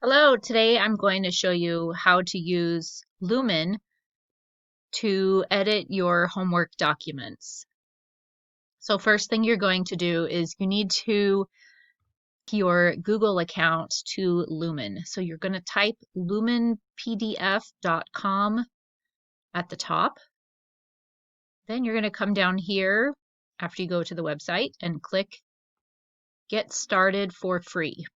Hello, today I'm going to show you how to use Lumin to edit your homework documents. So first thing you're going to do is you need to link your Google account to Lumin. So you're going to type luminpdf.com at the top. Then you're going to come down here after you go to the website and click Get Started for Free.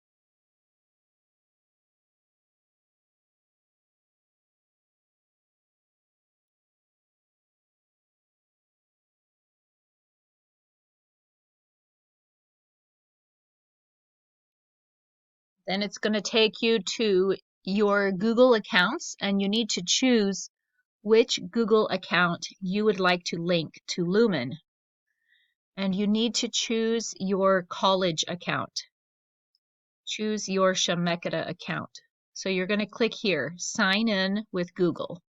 Then it's going to take you to your Google accounts and you need to choose which Google account you would like to link to Lumin. And you need to choose your college account. Choose your Shemeketa account. So you're going to click here, sign in with Google.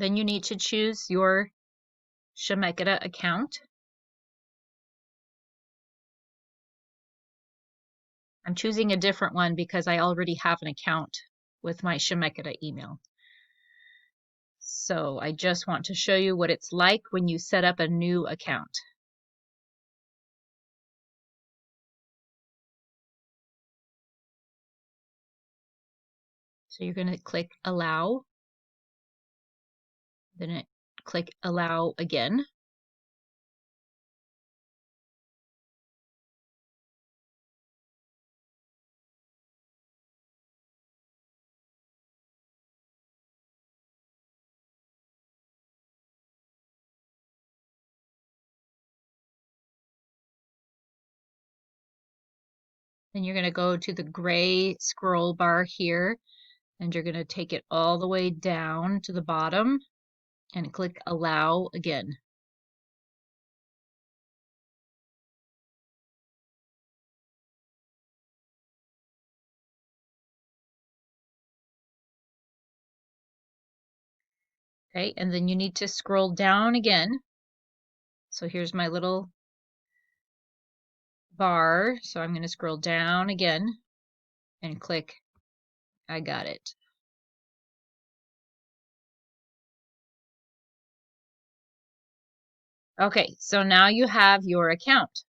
Then you need to choose your Shemeketa account. I'm choosing a different one because I already have an account with my Shemeketa email. So I just want to show you what it's like when you set up a new account. So you're going to click Allow, then click Allow again. Then you're going to go to the gray scroll bar here and you're going to take it all the way down to the bottom and click Allow again. Okay, and then you need to scroll down again. So here's my little bar. So I'm going to scroll down again and click I got it. Okay, so now you have your account.